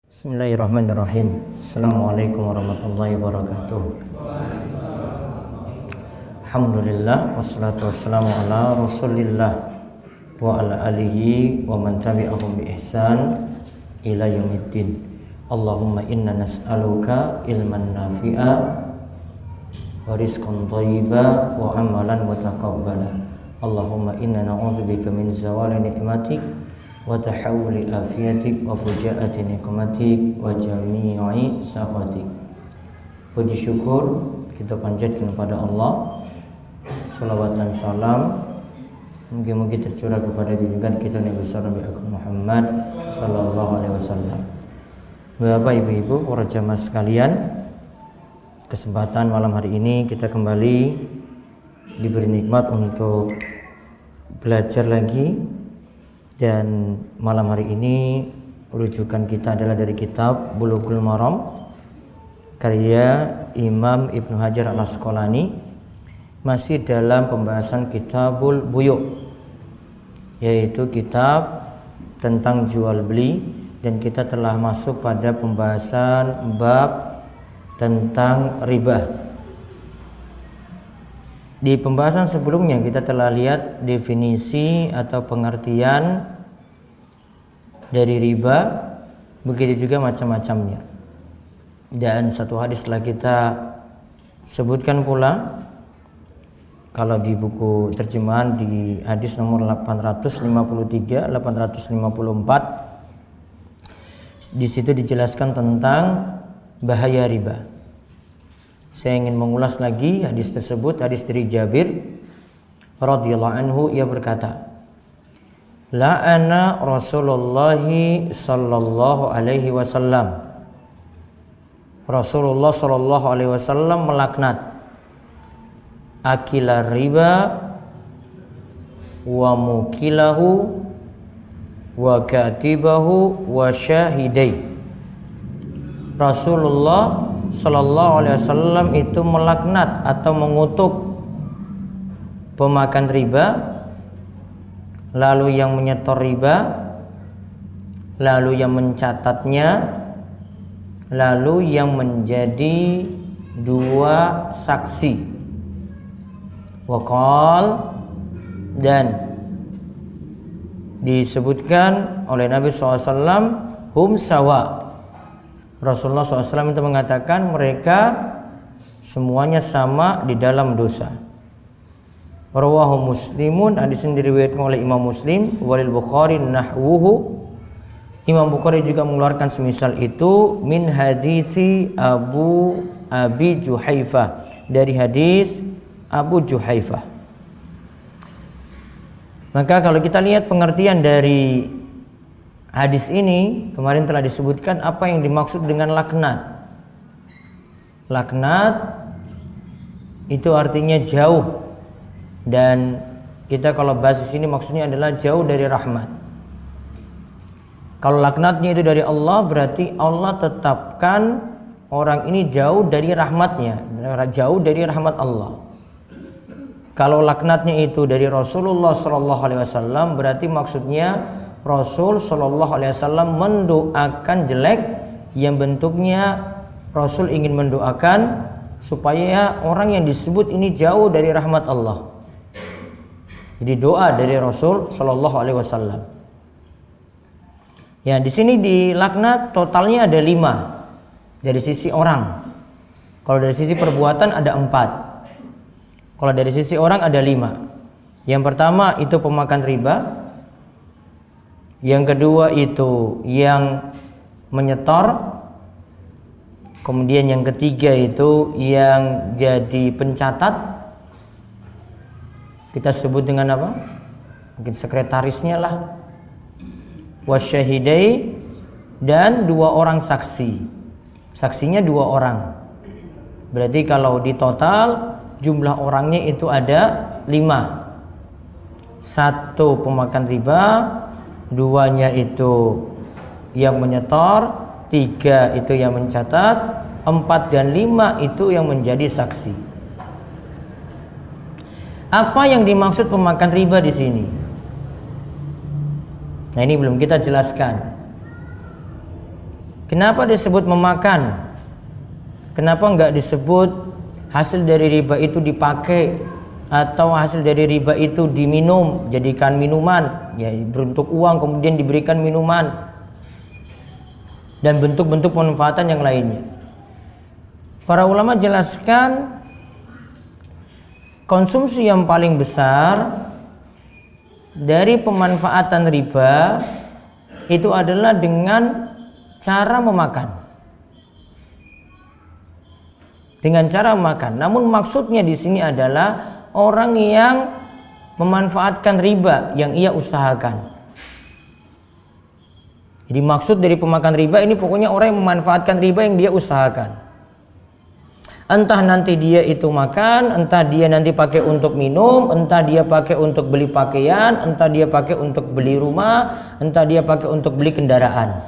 Bismillahirrahmanirrahim. Assalamualaikum warahmatullahi wabarakatuh. Alhamdulillah wassalatu wassalamu ala Rasulillah wa ala alihi wa man tabi'ahum bi ihsan ila yaumiddin. Allahumma inna nas'aluka ilman nafi'a wa rizqan thayyiba wa amalan mutaqabbala. Allahumma inna na'udzubika min zawali ni'matik wa tahawuli afiyatik wa fujaati nikmatik wa jami'i sakhatik. Puji syukur kita panjatkan kepada Allah, salawat dan salam mungkin tercurah kepada junjungan kita Nabi besar Nabi Agung Muhammad sallallahu alaihi wasallam. Bapak, ibu-ibu, para jamaah sekalian, kesempatan malam hari ini kita kembali diberi nikmat untuk belajar lagi. Dan malam hari ini rujukan kita adalah dari kitab Bulughul Maram karya Imam Ibnu Hajar Al-Asqalani, masih dalam pembahasan Kitabul Buyu', yaitu kitab tentang jual beli, dan kita telah masuk pada pembahasan bab tentang riba. Di pembahasan sebelumnya kita telah lihat definisi atau pengertian dari riba, begitu juga macam-macamnya. Dan satu hadis telah kita sebutkan pula, kalau di buku terjemahan di hadis nomor 853, 854, di situ dijelaskan tentang bahaya riba. Saya ingin mengulas lagi hadis tersebut, hadis dari Jabir radhiyallahu anhu. Ia berkata, la'ana Rasulullah sallallahu alaihi wasallam. Rasulullah sallallahu alaihi wasallam melaknat akila riba wa mukilahu wa katibahu wa syahidai. Rasulullah sallallahu alaihi wasallam itu melaknat atau mengutuk pemakan riba, lalu yang menyetor riba, lalu yang mencatatnya, lalu yang menjadi dua saksi. Waqal, dan disebutkan oleh Nabi SAW, hum sawa. Rasulullah SAW itu mengatakan mereka semuanya sama di dalam dosa. Rawahu Muslimun, hadis ini diriwayatkan oleh Imam Muslim, walil Bukhari nahwuhu. Imam Bukhari juga mengeluarkan semisal itu min hadithi Abi Juhaifah, dari hadis Abu Juhaifah. Maka kalau kita lihat pengertian dari hadis ini, kemarin telah disebutkan apa yang dimaksud dengan laknat. Laknat itu artinya jauh, dan kita kalau bahas di sini maksudnya adalah jauh dari rahmat. Kalau laknatnya itu dari Allah, berarti Allah tetapkan orang ini jauh dari rahmatnya, jauh dari rahmat Allah. Kalau laknatnya itu dari Rasulullah SAW, berarti maksudnya Rasul Shallallahu Alaihi Wasallam mendoakan jelek, yang bentuknya Rasul ingin mendoakan supaya orang yang disebut ini jauh dari rahmat Allah. Jadi doa dari Rasul Shallallahu Alaihi Wasallam. Ya, di sini di laknat totalnya ada 5 dari sisi orang. Kalau dari sisi perbuatan ada 4. Kalau dari sisi orang ada 5. Yang pertama itu pemakan riba. Yang kedua itu yang menyetor. Kemudian yang ketiga itu yang jadi pencatat. Kita sebut dengan apa? Mungkin sekretarisnya lah. Wasyahidai, dan 2 orang saksi. Saksinya 2 orang. Berarti kalau di total jumlah orangnya itu ada 5. 1 pemakan riba, 2-nya itu yang menyetor, 3 itu yang mencatat, 4 dan 5 itu yang menjadi saksi. Apa yang dimaksud pemakan riba di sini? Nah, ini belum kita jelaskan. Kenapa disebut memakan? Kenapa enggak disebut hasil dari riba itu dipakai, atau hasil dari riba itu diminum, jadikan minuman, ya berbentuk uang kemudian diberikan minuman, dan bentuk-bentuk pemanfaatan yang lainnya. Para ulama jelaskan konsumsi yang paling besar dari pemanfaatan riba itu adalah dengan cara memakan. Dengan cara memakan. Namun maksudnya di sini adalah orang yang memanfaatkan riba yang ia usahakan. Jadi maksud dari pemakan riba ini pokoknya orang yang memanfaatkan riba yang dia usahakan. Entah nanti dia itu makan, entah dia nanti pakai untuk minum, entah dia pakai untuk beli pakaian, entah dia pakai untuk beli rumah, entah dia pakai untuk beli kendaraan.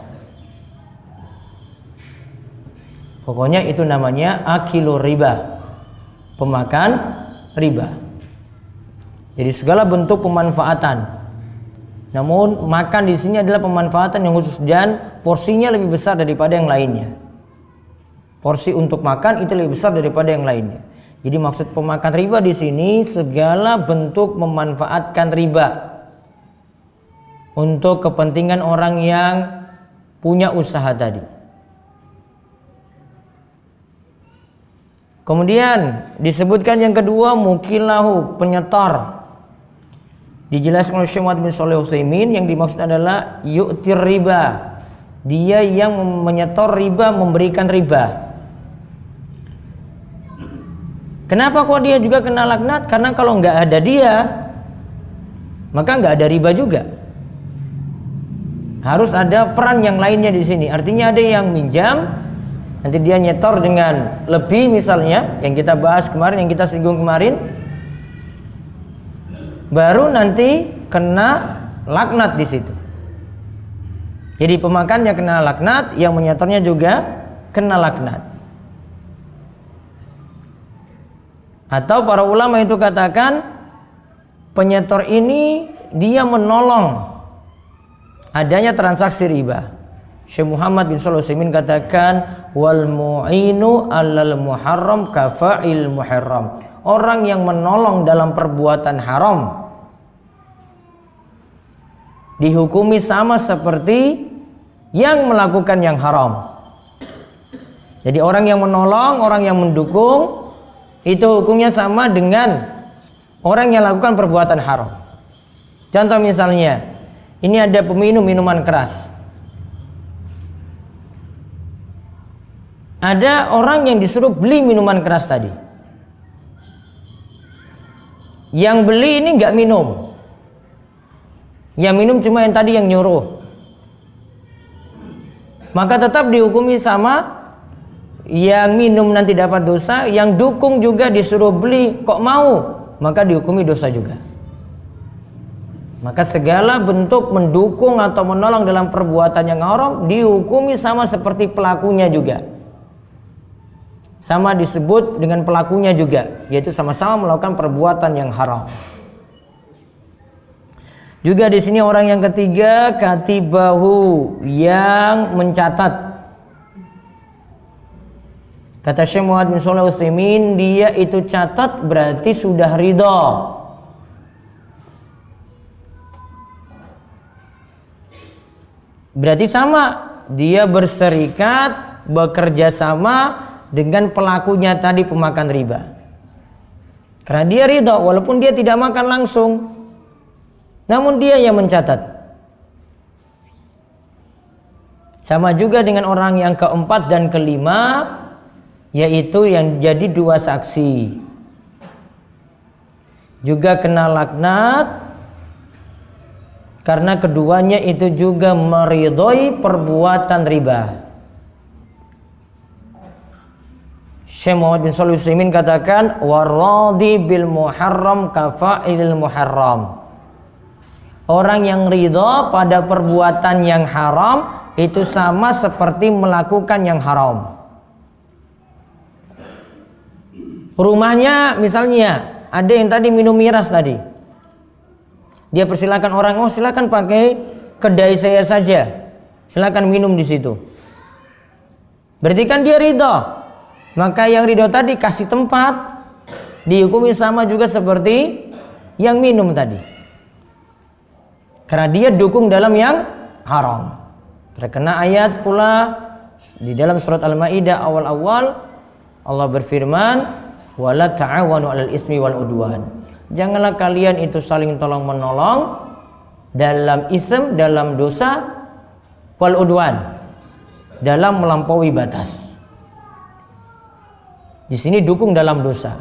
Pokoknya itu namanya akilur riba, pemakan riba. Jadi segala bentuk pemanfaatan. Namun makan di sini adalah pemanfaatan yang khusus dan porsinya lebih besar daripada yang lainnya. Porsi untuk makan itu lebih besar daripada yang lainnya. Jadi maksud pemakan riba di sini segala bentuk memanfaatkan riba untuk kepentingan orang yang punya usaha tadi. Kemudian disebutkan yang kedua, mukilahu, penyetor. Dijelaskan oleh Syekh Muhammad bin Shalih Al-Utsaimin, yang dimaksud adalah yu'tir riba. Dia yang menyetor riba, memberikan riba. Kenapa kok dia juga kena laknat? Karena kalau nggak ada dia, maka nggak ada riba juga. Harus ada peran yang lainnya di sini. Artinya ada yang minjam, nanti dia nyetor dengan lebih, misalnya yang kita bahas kemarin, yang kita singgung kemarin, baru nanti kena laknat di situ. Jadi pemakannya kena laknat, yang menyetornya juga kena laknat. Atau para ulama itu katakan penyetor ini dia menolong adanya transaksi riba. Syekh Muhammad bin Shalih Al-Utsaimin katakan wal mu'inu 'alal muharram kafa'il muharram. Orang yang menolong dalam perbuatan haram dihukumi sama seperti yang melakukan yang haram. Jadi orang yang menolong, orang yang mendukung, itu hukumnya sama dengan orang yang lakukan perbuatan haram. Contoh misalnya, ini ada peminum minuman keras. Ada orang yang disuruh beli minuman keras tadi. Yang beli ini nggak minum. Yang minum cuma yang tadi yang nyuruh. Maka tetap dihukumi sama. Yang minum nanti dapat dosa, yang dukung juga disuruh beli kok mau, maka dihukumi dosa juga. Maka segala bentuk mendukung atau menolong dalam perbuatan yang haram dihukumi sama seperti pelakunya juga. Sama disebut dengan pelakunya juga, yaitu sama-sama melakukan perbuatan yang haram. Juga di sini orang yang ketiga, katibahu, yang mencatat. Kata Syekh Muhammad bin Shalih Al-Utsaimin, dia itu catat berarti sudah ridha. Berarti sama, dia berserikat, bekerja sama dengan pelakunya tadi pemakan riba. Karena dia ridha walaupun dia tidak makan langsung, namun dia yang mencatat. Sama juga dengan orang yang keempat dan kelima, yaitu yang jadi dua saksi, juga kena laknat karena keduanya itu juga meridhoi perbuatan riba. Syekh Muhammad bin Shalih Al-Utsaimin katakan waradi bil muharram kafa'ilil muharram. Orang yang ridha pada perbuatan yang haram itu sama seperti melakukan yang haram. Rumahnya misalnya Ada yang tadi minum miras tadi. Dia persilakan orang, oh silakan pakai kedai saya saja. Silakan minum di situ. Berarti kan dia ridha. Maka yang ridha tadi kasih tempat dihukumi sama juga seperti yang minum tadi. Karena dia dukung dalam yang haram. Terkena ayat pula di dalam surat Al-Maidah awal-awal Allah berfirman, "Wala ta'awanu 'alal ismi wal udwan." Janganlah kalian itu saling tolong menolong dalam ism, dalam dosa, wal udwan, dalam melampaui batas. Di sini dukung dalam dosa.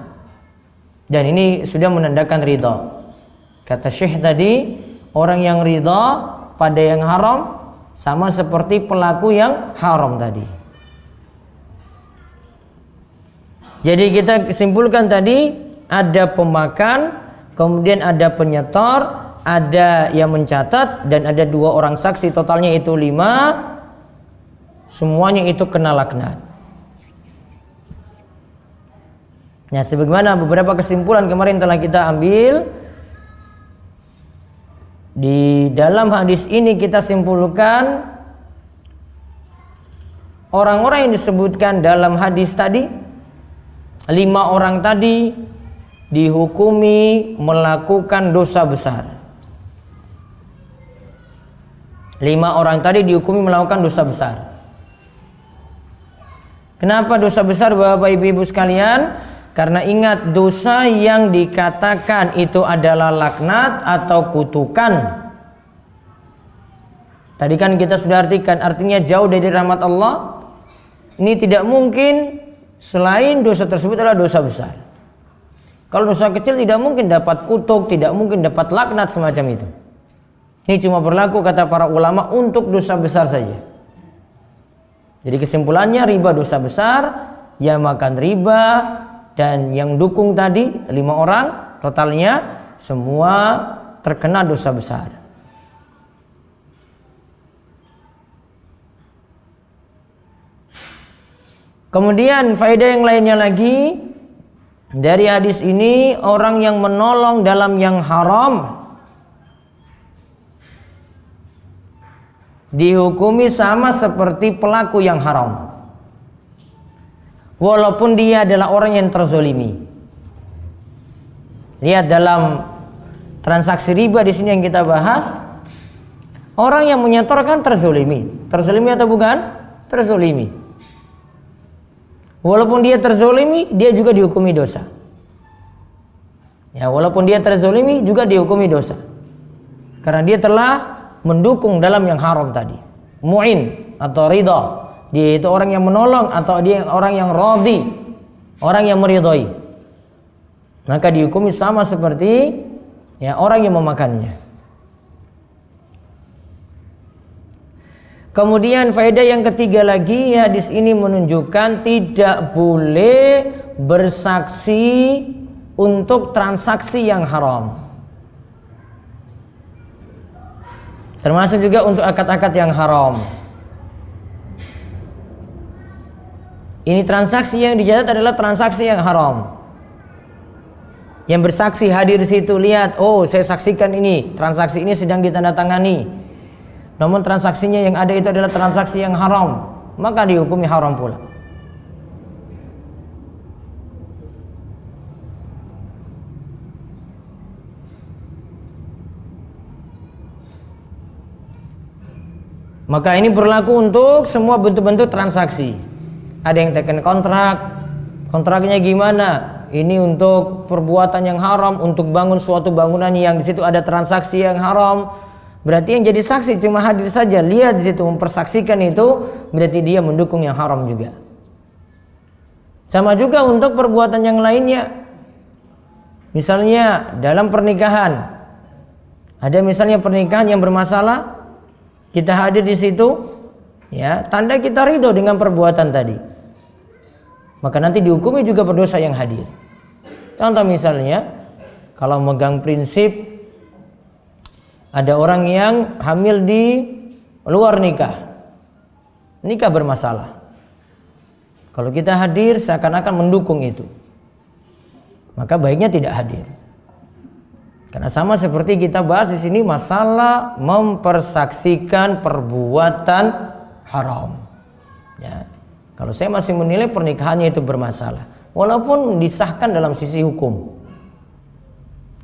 Dan ini sudah menandakan ridha. Kata Syekh tadi, orang yang ridha pada yang haram sama seperti pelaku yang haram tadi. Jadi kita simpulkan tadi, ada pemakan, kemudian ada penyetor, ada yang mencatat, dan ada 2 orang saksi, totalnya itu 5. Semuanya itu kena laknat. Nah, sebagaimana beberapa kesimpulan kemarin telah kita ambil, di dalam hadis ini kita simpulkan orang-orang yang disebutkan dalam hadis tadi, 5 orang tadi dihukumi melakukan dosa besar. 5 orang tadi dihukumi melakukan dosa besar. Kenapa dosa besar, Bapak Ibu sekalian? Karena ingat, dosa yang dikatakan itu adalah laknat atau kutukan. Tadi kan kita sudah artikan, artinya jauh dari rahmat Allah. Ini tidak mungkin selain dosa tersebut adalah dosa besar. Kalau dosa kecil tidak mungkin dapat kutuk, tidak mungkin dapat laknat semacam itu. Ini cuma berlaku, kata para ulama, untuk dosa besar saja. Jadi kesimpulannya, riba dosa besar, yang makan riba dan yang dukung tadi 5 orang, totalnya semua terkena dosa besar. Kemudian faedah yang lainnya lagi dari hadis ini, orang yang menolong dalam yang haram dihukumi sama seperti pelaku yang haram, walaupun dia adalah orang yang terzolimi. Lihat dalam transaksi riba di sini yang kita bahas, orang yang menyetorkan terzolimi. Terzolimi atau bukan? Terzolimi. Walaupun dia terzolimi, dia juga dihukumi dosa. Ya, walaupun dia terzolimi juga dihukumi dosa. Karena dia telah mendukung dalam yang haram tadi. Mu'in atau ridha. Dia itu orang yang menolong atau dia orang yang radhi, orang yang meridhai. Maka dihukumi sama seperti ya orang yang memakannya. Kemudian faedah yang ketiga lagi, hadis ini menunjukkan tidak boleh bersaksi untuk transaksi yang haram. Termasuk juga untuk akad-akad yang haram. Ini transaksi yang dicatat adalah transaksi yang haram. Yang bersaksi hadir di situ, lihat, oh saya saksikan ini, transaksi ini sedang ditandatangani. Namun transaksinya yang ada itu adalah transaksi yang haram, maka dihukumi haram pula. Maka ini berlaku untuk semua bentuk-bentuk transaksi. Ada yang teken kontrak, kontraknya gimana? Ini untuk perbuatan yang haram, untuk bangun suatu bangunan yang di situ ada transaksi yang haram. Berarti yang jadi saksi cuma hadir saja, lihat di situ mempersaksikan itu, berarti dia mendukung yang haram juga. Sama juga untuk perbuatan yang lainnya. Misalnya dalam pernikahan, ada misalnya pernikahan yang bermasalah, kita hadir di situ, ya tanda kita ridho dengan perbuatan tadi. Maka nanti dihukumi juga berdosa yang hadir. Contoh misalnya, kalau megang prinsip ada orang yang hamil di luar nikah, nikah bermasalah. Kalau kita hadir seakan-akan mendukung itu. maka baiknya tidak hadir. Karena sama seperti kita bahas di sini masalah mempersaksikan perbuatan haram. Ya, kalau saya masih menilai pernikahannya itu bermasalah, walaupun disahkan dalam sisi hukum.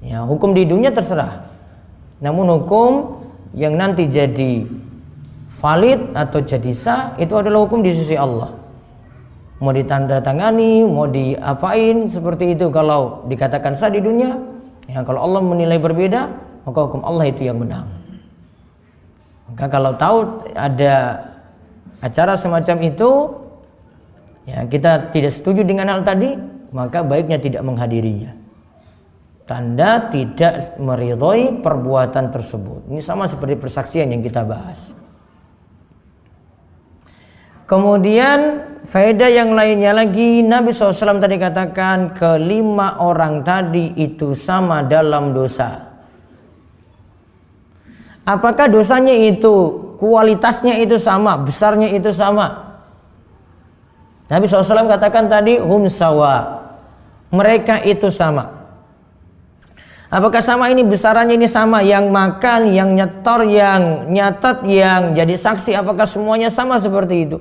Ya, hukum di dunia terserah. Namun hukum yang nanti jadi valid atau jadi sah itu adalah hukum di sisi Allah. Mau ditandatangani, mau diapain seperti itu, kalau dikatakan sah di dunia, ya kalau Allah menilai berbeda, maka hukum Allah itu yang menang. Maka kalau tahu ada acara semacam itu, ya kita tidak setuju dengan hal tadi, maka baiknya tidak menghadirinya. Tanda tidak meridhoi perbuatan tersebut. Ini sama seperti persaksian yang kita bahas. Kemudian faedah yang lainnya lagi, Nabi SAW tadi katakan kelima orang tadi itu sama dalam dosa. Apakah dosanya itu kualitasnya itu sama, besarnya itu sama? Nabi SAW katakan tadi hum sawa, mereka itu sama. Apakah sama ini besarannya ini sama? Yang makan, yang nyetor, yang nyatat, yang jadi saksi, apakah semuanya sama seperti itu?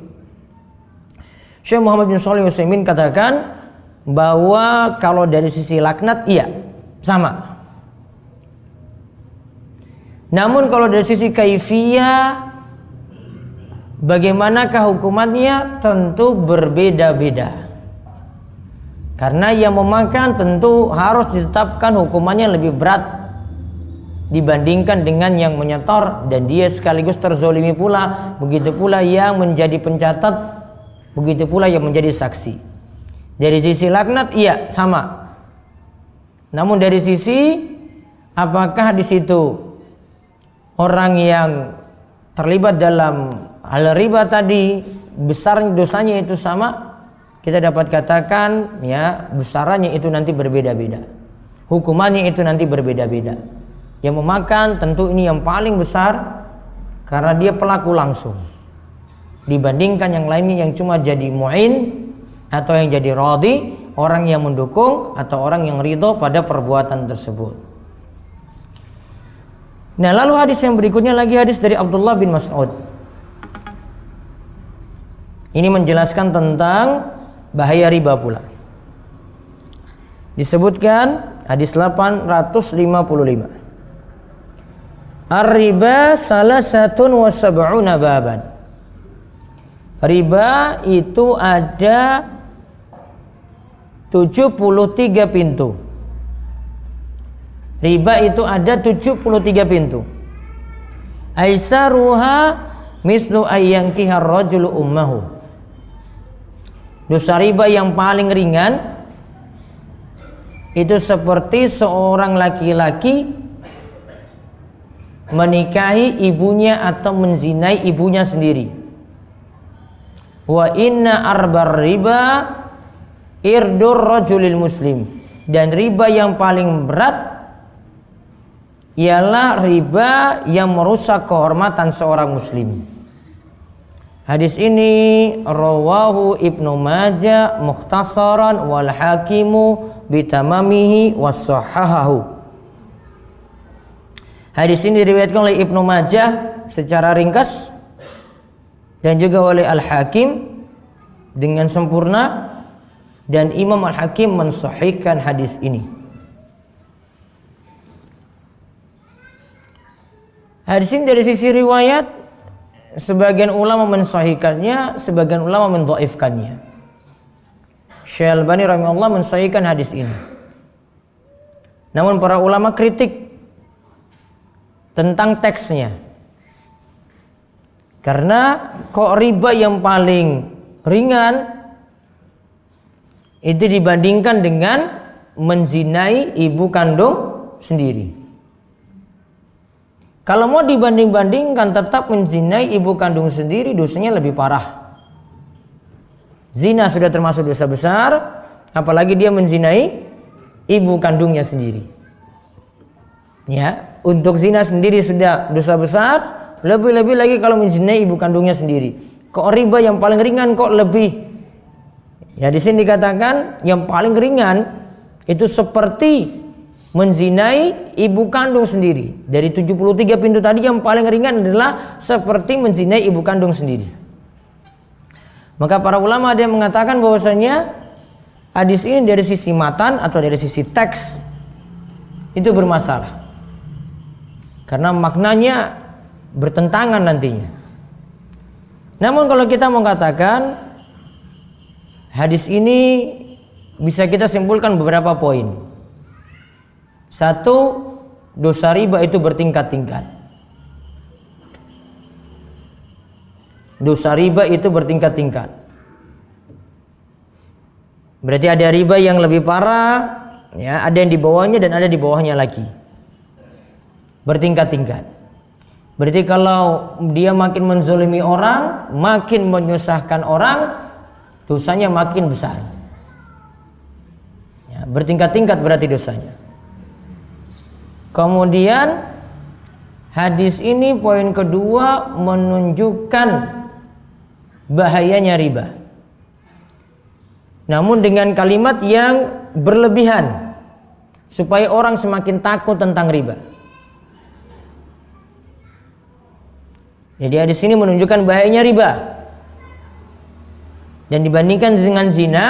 Syekh Muhammad bin Shalih Al-Utsaimin katakan bahwa kalau dari sisi laknat iya sama. Namun kalau dari sisi kaifiyah, bagaimanakah hukumannya, tentu berbeda-beda. Karena yang memakan tentu harus ditetapkan hukumannya lebih berat dibandingkan dengan yang menyetor, dan dia sekaligus terzolimi pula. Begitu pula yang menjadi pencatat, begitu pula yang menjadi saksi. Dari sisi laknat iya sama. Namun dari sisi apakah di situ orang yang terlibat dalam hal riba tadi besar dosanya itu sama, kita dapat katakan ya besarannya itu nanti berbeda-beda. Hukumannya itu nanti berbeda-beda. Yang memakan tentu ini yang paling besar karena dia pelaku langsung, dibandingkan yang lainnya yang cuma jadi mu'in atau yang jadi radhi, orang yang mendukung atau orang yang ridho pada perbuatan tersebut. Nah, lalu hadis yang berikutnya lagi hadis dari Abdullah bin Mas'ud. Ini menjelaskan tentang bahaya riba pula. Disebutkan hadis 855. Ar-riba salasatun wa sab'una baban. Riba itu ada 73 pintu. Riba itu ada 73 pintu. Aisaruha mislu ayyankihar rajulu ummahu. Dosa riba yang paling ringan itu seperti seorang laki-laki menikahi ibunya atau menzinai ibunya sendiri. Wa inna arbar riba irdur rajulil muslim. Dan riba yang paling berat ialah riba yang merusak kehormatan seorang muslim. Hadis ini rawahu Ibnu Majah mukhtasaran wal hakimu bitamamihi was-sahahahu. Hadis ini diriwayatkan oleh Ibnu Majah secara ringkas dan juga oleh Al-Hakim dengan sempurna, dan Imam Al-Hakim mensahihkan hadis ini. Hadis ini dari sisi riwayat sebagian ulama mensahihkannya, sebagian ulama mendhaifkannya. Syekh Al-Albani rahimahullah mensahihkan hadis ini. Namun para ulama kritik tentang teksnya. Karena kok riba yang paling ringan itu dibandingkan dengan menzinai ibu kandung sendiri. Kalau mau dibanding-bandingkan, tetap menzinai ibu kandung sendiri dosanya lebih parah. Zina sudah termasuk dosa besar, apalagi dia menzinai ibu kandungnya sendiri. Ya, untuk zina sendiri sudah dosa besar, lebih-lebih lagi kalau menzinai ibu kandungnya sendiri. Kok riba yang paling ringan kok lebih? Ya di sini dikatakan yang paling ringan itu seperti menzinai ibu kandung sendiri. Dari 73 pintu tadi yang paling ringan adalah seperti menzinai ibu kandung sendiri. Maka para ulama ada yang mengatakan bahwasanya hadis ini dari sisi matan atau dari sisi teks itu bermasalah. Karena maknanya bertentangan nantinya. Namun kalau kita mau katakan hadis ini bisa kita simpulkan beberapa poin. Satu, dosa riba itu bertingkat-tingkat. Dosa riba itu bertingkat-tingkat. Berarti ada riba yang lebih parah, ya, ada yang di bawahnya dan ada di bawahnya lagi. Bertingkat-tingkat. Berarti kalau dia makin menzolimi orang, makin menyusahkan orang, dosanya makin besar. Ya, bertingkat-tingkat berarti dosanya. Kemudian hadis ini poin kedua menunjukkan bahayanya riba. Namun dengan kalimat yang berlebihan supaya orang semakin takut tentang riba. Jadi hadis ini menunjukkan bahayanya riba. Dan dibandingkan dengan zina,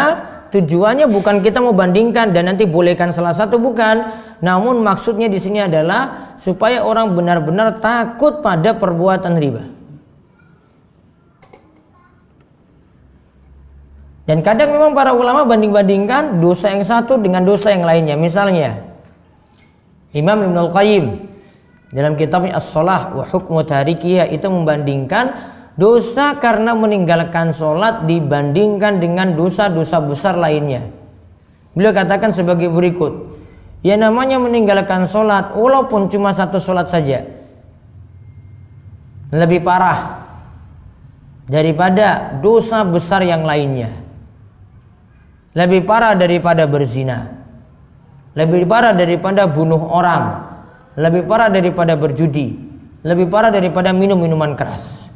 tujuannya bukan kita mau bandingkan dan nanti bolehkan salah satu, bukan. Namun maksudnya di sini adalah supaya orang benar-benar takut pada perbuatan riba. Dan kadang memang para ulama banding-bandingkan dosa yang satu dengan dosa yang lainnya. Misalnya Imam Ibnul Qayyim dalam kitabnya As-Shalah wa Hukmu Tarikiha itu membandingkan dosa karena meninggalkan sholat dibandingkan dengan dosa-dosa besar lainnya. Beliau katakan sebagai berikut. Ya, namanya meninggalkan sholat walaupun cuma satu sholat saja lebih parah daripada dosa besar yang lainnya. Lebih parah daripada berzina, lebih parah daripada bunuh orang, lebih parah daripada berjudi, lebih parah daripada minum minuman keras.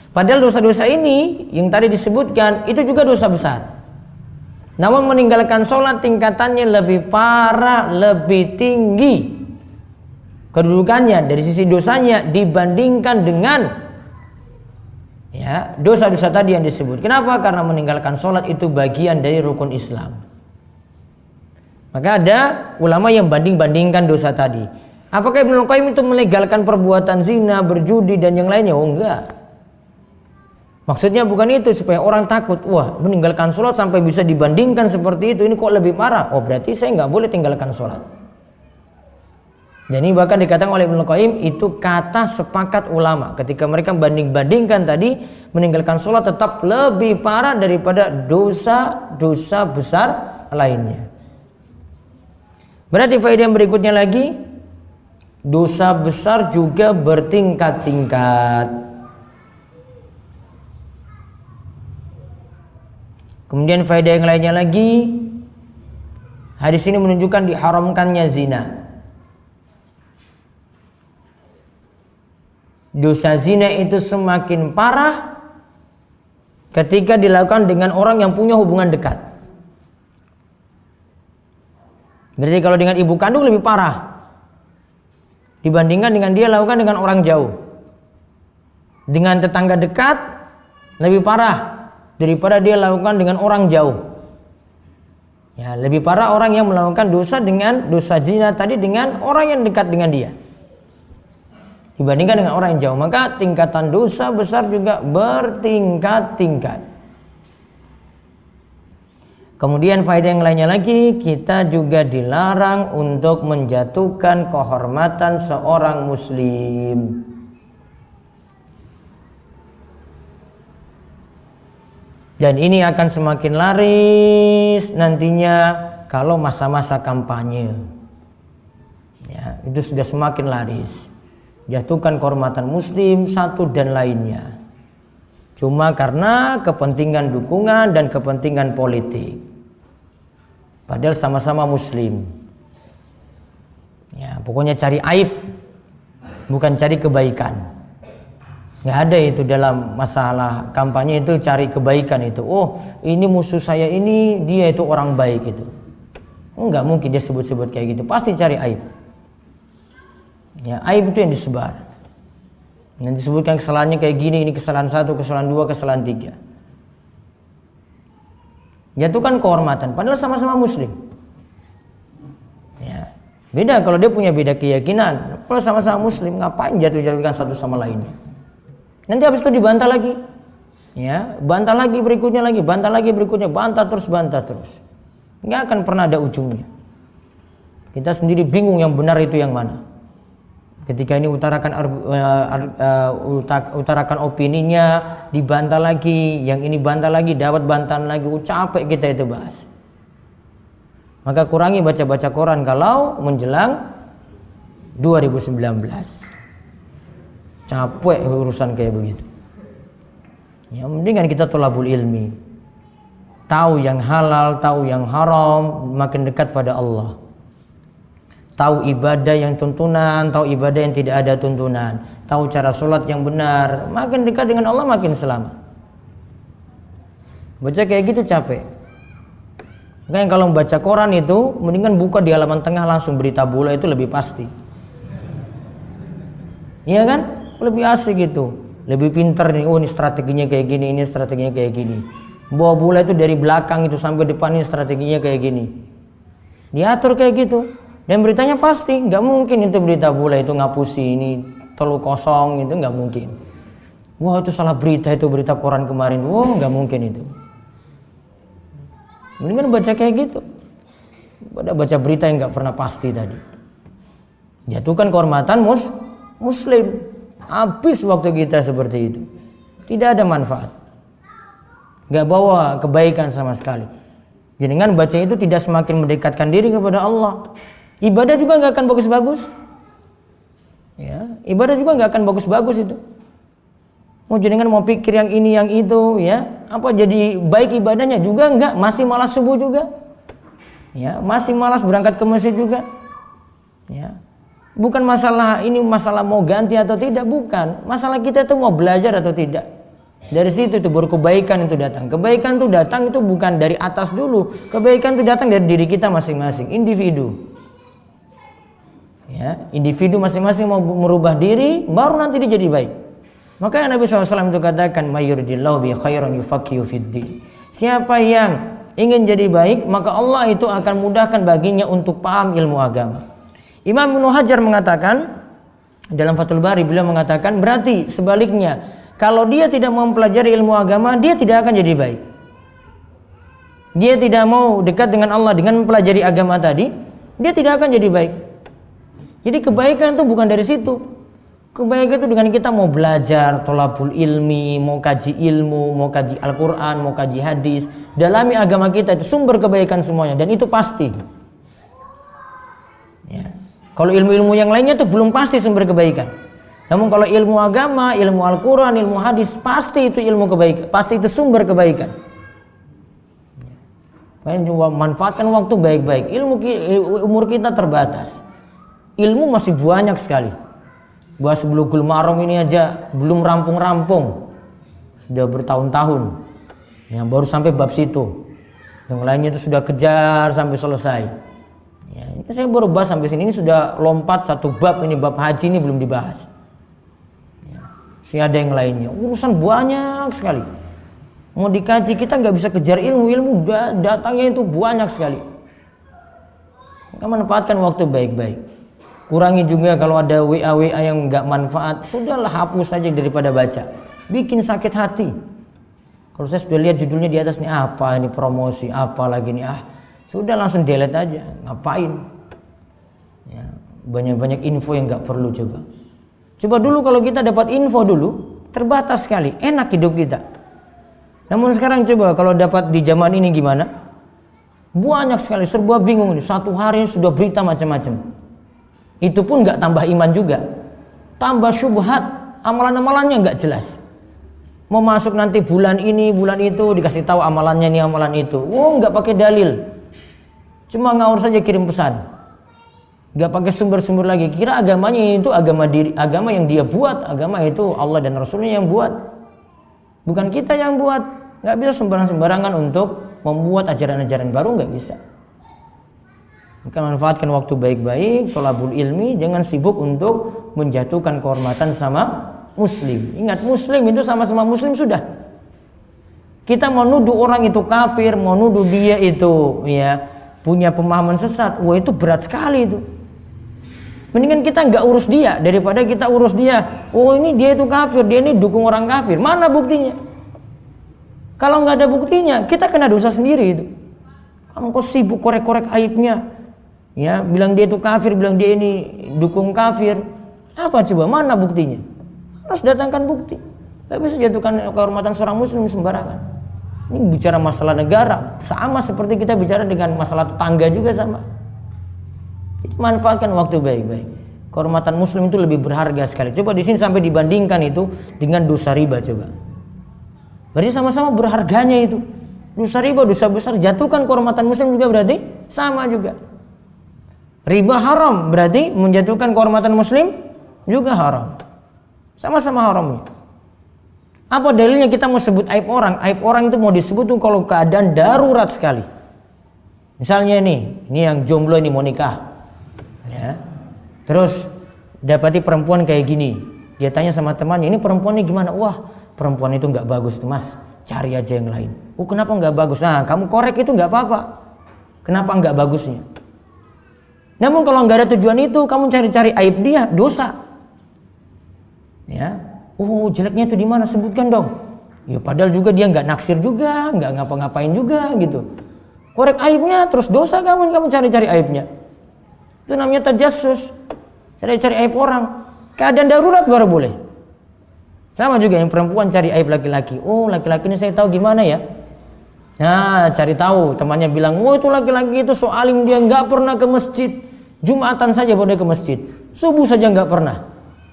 Padahal dosa-dosa ini yang tadi disebutkan itu juga dosa besar. Namun meninggalkan sholat tingkatannya lebih parah, lebih tinggi kedudukannya dari sisi dosanya dibandingkan dengan ya, dosa-dosa tadi yang disebut. Kenapa? Karena meninggalkan sholat itu bagian dari rukun Islam. Maka ada ulama yang banding-bandingkan dosa tadi. Apakah Ibnu Qayyim itu melegalkan perbuatan zina, berjudi dan yang lainnya? Oh enggak. Maksudnya bukan itu supaya orang takut. Wah, meninggalkan sholat sampai bisa dibandingkan seperti itu. Ini kok lebih parah? Oh berarti saya nggak boleh tinggalkan sholat. Dan ini bahkan dikatakan oleh Ibnu Qayyim itu kata sepakat ulama. Ketika mereka banding-bandingkan tadi, meninggalkan sholat tetap lebih parah daripada dosa-dosa besar lainnya. Berarti faedah yang berikutnya lagi, dosa besar juga bertingkat-tingkat. Kemudian faedah yang lainnya lagi, hadis ini menunjukkan diharamkannya zina. Dosa zina itu semakin parah ketika dilakukan dengan orang yang punya hubungan dekat. Berarti kalau dengan ibu kandung lebih parah dibandingkan dengan dia lakukan dengan orang jauh. Dengan tetangga dekat lebih parah daripada dia lakukan dengan orang jauh. Ya, lebih parah orang yang melakukan dosa dengan dosa zina tadi dengan orang yang dekat dengan dia dibandingkan dengan orang yang jauh. Maka tingkatan dosa besar juga bertingkat-tingkat. Kemudian faedah yang lainnya lagi, kita juga dilarang untuk menjatuhkan kehormatan seorang muslim. Dan ini akan semakin laris nantinya kalau masa-masa kampanye. Ya, itu sudah semakin laris. Jatuhkan kehormatan muslim satu dan lainnya. Cuma karena kepentingan dukungan dan kepentingan politik. Padahal sama-sama muslim. Ya, pokoknya cari aib, bukan cari kebaikan. Nggak ada itu dalam masalah kampanye itu cari kebaikan itu. Oh, ini musuh saya ini, dia itu orang baik itu. Enggak mungkin dia sebut-sebut kayak gitu, pasti cari aib. Ya, aib itu yang disebar. Yang disebutkan kesalahannya kayak gini, ini kesalahan 1, kesalahan 2, kesalahan 3. Jatuhkan kehormatan, padahal sama-sama muslim. Ya. Beda kalau dia punya beda keyakinan, kalau sama-sama muslim, ngapain jatuh-jatuhkan satu sama lainnya? Nanti habis itu dibantah lagi. Ya, bantah lagi berikutnya lagi, bantah lagi berikutnya, bantah terus. Nggak akan pernah ada ujungnya. Kita sendiri bingung yang benar itu yang mana. Ketika ini utarakan opininya, dibantah lagi, yang ini bantah lagi, dapat bantahan lagi, capek kita itu bahas. Maka kurangi baca-baca koran kalau menjelang 2019. Capek urusan kayak begitu. Ya, mendingan kita thalabul ilmi. Tahu yang halal, tahu yang haram, makin dekat pada Allah. Tahu ibadah yang tuntunan, tahu ibadah yang tidak ada tuntunan. Tahu cara sholat yang benar, makin dekat dengan Allah makin selamat. Baca kayak gitu capek. Makanya kalau membaca koran itu, mendingan buka di halaman tengah langsung berita bola, itu lebih pasti. Iya kan? Lebih asik gitu. Lebih pintar nih, oh ini strateginya kayak gini, ini strateginya kayak gini. Bawa bola itu dari belakang itu sampai depan, ini strateginya kayak gini. Diatur kayak gitu. Dan beritanya pasti, nggak mungkin itu berita bola itu ngapusi ini 3-0 itu nggak mungkin. Wah itu salah berita, itu berita koran kemarin. Wah nggak mungkin itu. Mendingan baca kayak gitu. Pada baca berita yang nggak pernah pasti tadi. Jatuhkan kehormatan muslim. Habis waktu kita seperti itu. Tidak ada manfaat. Gak bawa kebaikan sama sekali. Jadi dengan baca itu tidak semakin mendekatkan diri kepada Allah. Ibadah juga gak akan bagus-bagus. Ya, ibadah juga gak akan bagus-bagus itu. Mau jenengan mau pikir yang ini yang itu, ya, apa jadi baik ibadahnya juga enggak, masih malas subuh juga. Ya, masih malas berangkat ke masjid juga. Ya. Bukan masalah ini masalah mau ganti atau tidak, bukan. Masalah kita itu mau belajar atau tidak. Dari situ itu baru kebaikan itu datang. Kebaikan itu datang itu bukan dari atas dulu. Kebaikan itu datang dari diri kita masing-masing, individu. Ya, individu masing-masing mau merubah diri, baru nanti dia jadi baik. Makanya Nabi SAW itu katakan, "Mayyuridillahu bi khairan yufaqihu fiddin." Siapa yang ingin jadi baik, maka Allah itu akan mudahkan baginya untuk paham ilmu agama. Imam Ibnu Hajar mengatakan dalam Fathul Bari, beliau mengatakan berarti sebaliknya, kalau dia tidak mempelajari ilmu agama, dia tidak akan jadi baik. Dia tidak mau dekat dengan Allah dengan mempelajari agama tadi, dia tidak akan jadi baik. Jadi kebaikan itu bukan dari situ. Kebaikan itu dengan kita mau belajar, thalabul ilmi, mau kaji ilmu, mau kaji Al-Quran, mau kaji hadis, dalami agama kita, itu sumber kebaikan semuanya, dan itu pasti. Ya. Kalau ilmu-ilmu yang lainnya itu belum pasti sumber kebaikan. Namun kalau ilmu agama, ilmu Al-Quran, ilmu hadis, pasti itu ilmu kebaikan, pasti itu sumber kebaikan. Manfaatkan waktu baik-baik. Umur kita terbatas. Ilmu masih banyak sekali. Bahas Bulughul Maram ini aja belum rampung-rampung. Sudah bertahun-tahun. Yang baru sampai bab situ. Yang lainnya itu sudah kejar sampai selesai. Ya, ini saya baru bahas sampai sini. Ini sudah lompat satu bab, ini bab haji ini belum dibahas. Ya, masih ada yang lainnya. Urusan banyak sekali. Mau dikaji kita nggak bisa kejar ilmu datangnya itu banyak sekali. Kita manfaatkan waktu baik-baik. Kurangi juga kalau ada WA yang nggak manfaat, sudahlah hapus saja daripada baca. Bikin sakit hati. Kalau saya sudah lihat judulnya di atas nih, apa ini promosi, apa lagi nih, sudah langsung delete aja, ngapain? Ya, banyak-banyak info yang nggak perlu coba. Coba dulu kalau kita dapat info dulu, terbatas sekali, enak hidup kita. Namun sekarang coba kalau dapat di zaman ini gimana? Banyak sekali, serba bingung nih. Satu hari sudah berita macam-macam. Itu pun nggak tambah iman juga, tambah syubhat, amalan-amalannya nggak jelas. Mau masuk nanti bulan ini, bulan itu, dikasih tahu amalannya ini, amalan itu. Nggak pakai dalil. Cuma ngawur saja kirim pesan, nggak pakai sumber-sumber lagi. Kira agamanya itu agama yang dia buat, agama itu Allah dan Rasulnya yang buat, bukan kita yang buat. Nggak bisa sembarang-sembarangan untuk membuat ajaran-ajaran baru, nggak bisa. Maka manfaatkan waktu baik-baik, thalabul ilmi, jangan sibuk untuk menjatuhkan kehormatan sama muslim. Ingat, muslim itu sama-sama muslim sudah. Kita mau nuduh orang itu kafir, mau nuduh dia itu ya punya pemahaman sesat, wah itu berat sekali itu. Mendingan kita nggak urus dia daripada kita urus dia. Oh ini dia itu kafir, dia ini dukung orang kafir. Mana buktinya? Kalau nggak ada buktinya, kita kena dosa sendiri itu. Kamu kok sibuk korek-korek aibnya, ya bilang dia itu kafir, bilang dia ini dukung kafir. Apa coba? Mana buktinya? Harus datangkan bukti. Gak bisa jatuhkan kehormatan seorang muslim sembarangan. Ini bicara masalah negara, sama seperti kita bicara dengan masalah tetangga juga sama. Manfaatkan waktu baik-baik. Kehormatan muslim itu lebih berharga sekali. Coba di sini sampai dibandingkan itu dengan dosa riba coba. Berarti sama-sama berharganya itu. Dosa riba, dosa besar, jatuhkan kehormatan muslim juga berarti sama juga. Riba haram berarti menjatuhkan kehormatan muslim juga haram. Sama-sama haramnya. Apa dalilnya kita mau sebut aib orang? Aib orang itu mau disebut tuh kalau keadaan darurat sekali. Misalnya ini yang jomblo ini mau nikah. Ya. Terus dapati perempuan kayak gini. Dia tanya sama temannya, ini perempuan ini gimana? Wah, perempuan itu nggak bagus tuh mas. Cari aja yang lain. Oh kenapa nggak bagus? Nah kamu korek itu nggak apa-apa. Kenapa nggak bagusnya? Namun kalau nggak ada tujuan itu, kamu cari-cari aib dia, dosa. Ya, oh jeleknya itu di mana? Sebutkan dong. Ya padahal juga dia nggak naksir juga, nggak ngapa-ngapain juga gitu. Korek aibnya, terus dosa kamu cari-cari aibnya. Itu namanya tajassus, cari-cari aib orang. Keadaan darurat baru boleh. Sama juga yang perempuan cari aib laki-laki. Oh laki-laki ini saya tahu gimana ya. Nah cari tahu, temannya bilang, oh itu laki-laki itu so alim, dia nggak pernah ke masjid. Jumatan saja boleh ke masjid, subuh saja nggak pernah.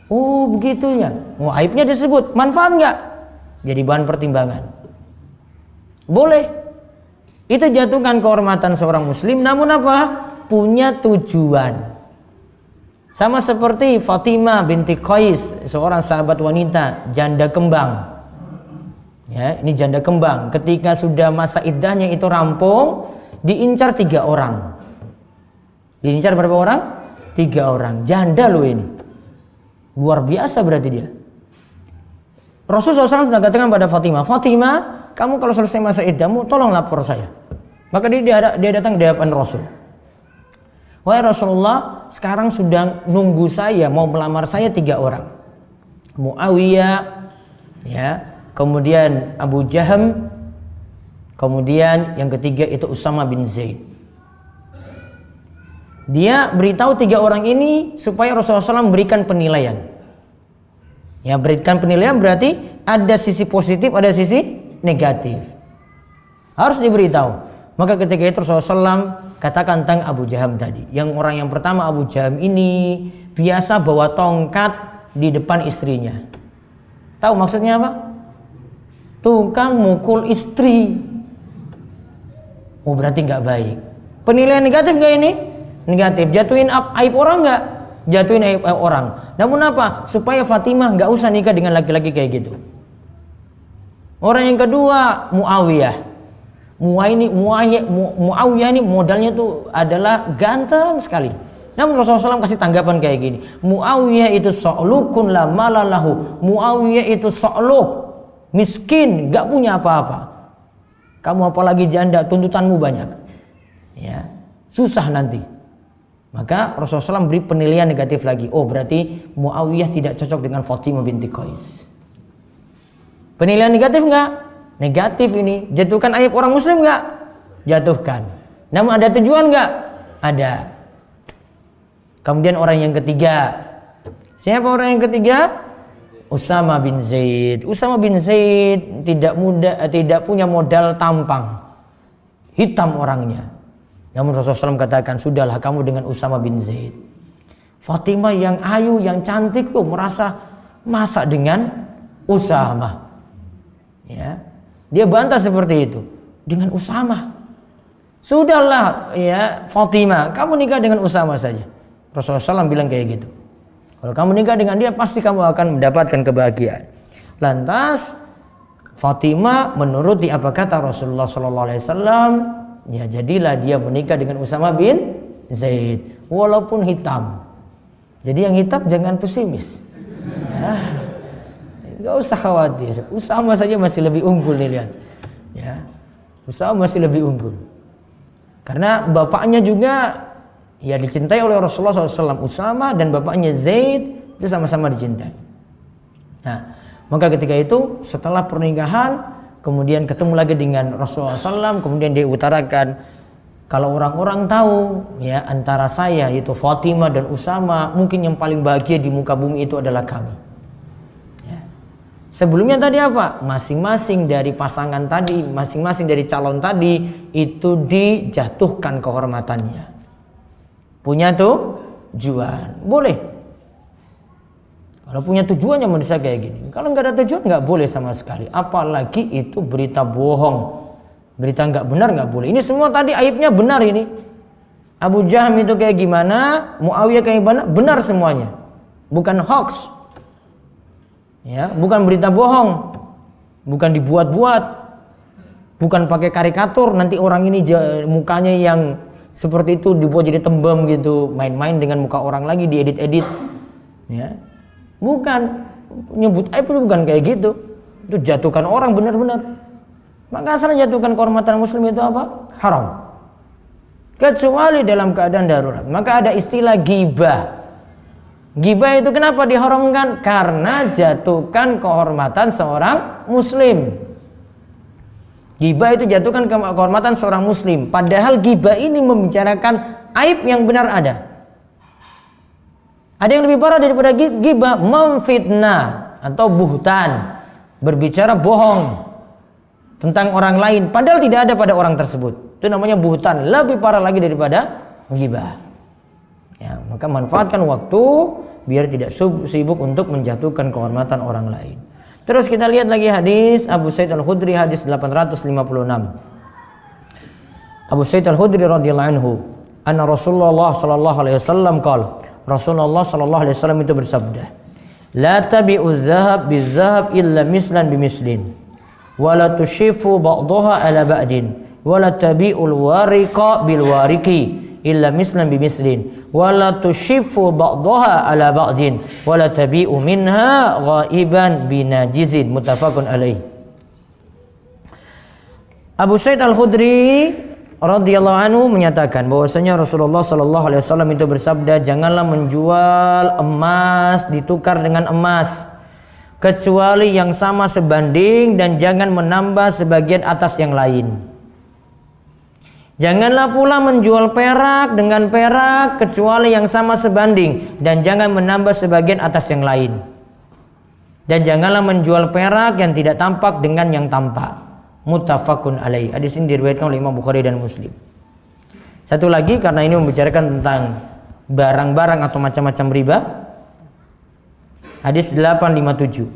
Oh begitunya. Oh aibnya disebut, manfaat nggak? Jadi bahan pertimbangan. Boleh. Itu jatuhkan kehormatan seorang muslim, namun apa? Punya tujuan. Sama seperti Fatimah binti Qais, seorang sahabat wanita, janda kembang. Ya, ini janda kembang. Ketika sudah masa iddahnya itu rampung, diincar 3 orang. Diincar berapa orang? 3 orang. Janda loh ini. Luar biasa berarti dia. Rasulullah SAW sudah katakan pada Fatimah, Fatimah, kamu kalau selesai masa iddahmu, tolong lapor saya. Maka dia datang di hadapan Rasul. Wahai Rasulullah, sekarang sudah nunggu saya, mau melamar saya 3 orang. Muawiyah, ya, kemudian Abu Jaham, kemudian yang ketiga itu Usama bin Zaid. Dia beritahu 3 orang ini supaya Rasulullah SAW memberikan penilaian. Ya, berikan penilaian berarti ada sisi positif, ada sisi negatif. Harus diberitahu. Maka ketika itu Rasulullah SAW katakan tentang Abu Jaham tadi. Yang orang yang pertama Abu Jaham ini biasa bawa tongkat di depan istrinya. Tahu maksudnya apa? Tukang mukul istri. Oh berarti nggak baik. Penilaian negatif nggak ini? Negatif. Jatuhin aib orang nggak? Jatuhin aib orang. Namun apa? Supaya Fatimah nggak usah nikah dengan laki-laki kayak gitu. Orang yang kedua Muawiyah. Muawiyah ini modalnya tuh adalah ganteng sekali. Namun Rasulullah SAW kasih tanggapan kayak gini. Muawiyah itu so'lukun la malalahu. Muawiyah itu so'luk, miskin, nggak punya apa-apa. Kamu apalagi janda, tuntutanmu banyak. Ya, susah nanti. Maka Rasulullah SAW beri penilaian negatif lagi. Oh berarti Muawiyah tidak cocok dengan Fatimah binti Qais. Penilaian negatif enggak? Negatif ini. Jatuhkan aib orang muslim enggak? Jatuhkan. Namun ada tujuan enggak? Ada. Kemudian orang yang ketiga. Siapa orang yang ketiga? Usama bin Zaid. Usama bin Zaid tidak punya modal tampang. Hitam orangnya. Namun Rasulullah SAW katakan, sudahlah kamu dengan Usama bin Zaid. Fatimah yang ayu, yang cantik tuh merasa masa dengan Usama. Ya, dia bantah seperti itu dengan Usama. Sudahlah ya Fatimah, kamu nikah dengan Usama saja. Rasulullah SAW bilang kayak gitu. Kalau kamu nikah dengan dia, pasti kamu akan mendapatkan kebahagiaan. Lantas Fatimah menuruti apa kata Rasulullah SAW. Ya jadilah dia menikah dengan Usama bin Zaid, walaupun hitam. Jadi yang hitam jangan pesimis. Nggak usah khawatir. Usama saja masih lebih unggul nih, lihat. Ya, Usama masih lebih unggul. Karena bapaknya juga ya dicintai oleh Rasulullah SAW. Usama dan bapaknya Zaid itu sama-sama dicintai. Nah, maka ketika itu setelah pernikahan kemudian ketemu lagi dengan Rasulullah SAW, kemudian dia utarakan, kalau orang-orang tahu ya antara saya yaitu Fatimah dan Usama, mungkin yang paling bahagia di muka bumi itu adalah kami. Ya. Sebelumnya tadi apa? Masing-masing dari pasangan tadi, masing-masing dari calon tadi itu dijatuhkan kehormatannya. Punya tujuan, boleh. Kalau punya tujuannya mendesak kayak gini. Kalau nggak ada tujuan nggak boleh sama sekali. Apalagi itu berita bohong, berita nggak benar nggak boleh. Ini semua tadi aibnya benar ini. Abu Jaham itu kayak gimana, Muawiyah kayak gimana, benar semuanya. Bukan hoax, ya, bukan berita bohong, bukan dibuat-buat, bukan pakai karikatur. Nanti orang ini mukanya yang seperti itu dibuat jadi tembem gitu, main-main dengan muka orang lagi diedit-edit, ya. Bukan nyebut aib itu bukan kayak gitu. Itu jatuhkan orang benar-benar. Maka asalnya jatuhkan kehormatan muslim itu apa? Haram. Kecuali dalam keadaan darurat. Maka ada istilah ghibah. Ghibah itu kenapa diharamkan? Karena jatuhkan kehormatan seorang muslim. Ghibah itu jatuhkan kehormatan seorang muslim. Padahal ghibah ini membicarakan aib yang benar ada. Ada yang lebih parah daripada ghibah, memfitnah atau buhtan, berbicara bohong tentang orang lain padahal tidak ada pada orang tersebut. Itu namanya buhtan, lebih parah lagi daripada ghibah. Ya, maka manfaatkan waktu biar tidak sibuk untuk menjatuhkan kehormatan orang lain. Terus kita lihat lagi hadis Abu Sa'id Al-Khudri, hadis 856. Abu Sa'id Al-Khudri radhiyallahu anhu, anna Rasulullah sallallahu alaihi wasallam qala, Rasulullah sallallahu alaihi wasallam itu bersabda, la tabi'u dzahab bidzahab illa mislan bimislin wa la tushifu ba'daha ala ba'din wa la tabi'ul wariqa bil wariqi illa mislan bimislin wa la tushifu ba'daha ala ba'din wa la tabi'u minha ghaiban binajizin. Muttafaqun alaih. Abu Sa'id Al-Khudri radhiyallahu anhu menyatakan bahwasanya Rasulullah sallallahu alaihi wasallam itu bersabda, janganlah menjual emas ditukar dengan emas kecuali yang sama sebanding, dan jangan menambah sebagian atas yang lain. Janganlah pula menjual perak dengan perak kecuali yang sama sebanding, dan jangan menambah sebagian atas yang lain. Dan janganlah menjual perak yang tidak tampak dengan yang tampak. Muttafaqun alaih. Hadis ini diriwayatkan oleh Imam Bukhari dan Muslim. Satu lagi, karena ini membicarakan tentang barang-barang atau macam-macam riba. Hadis 857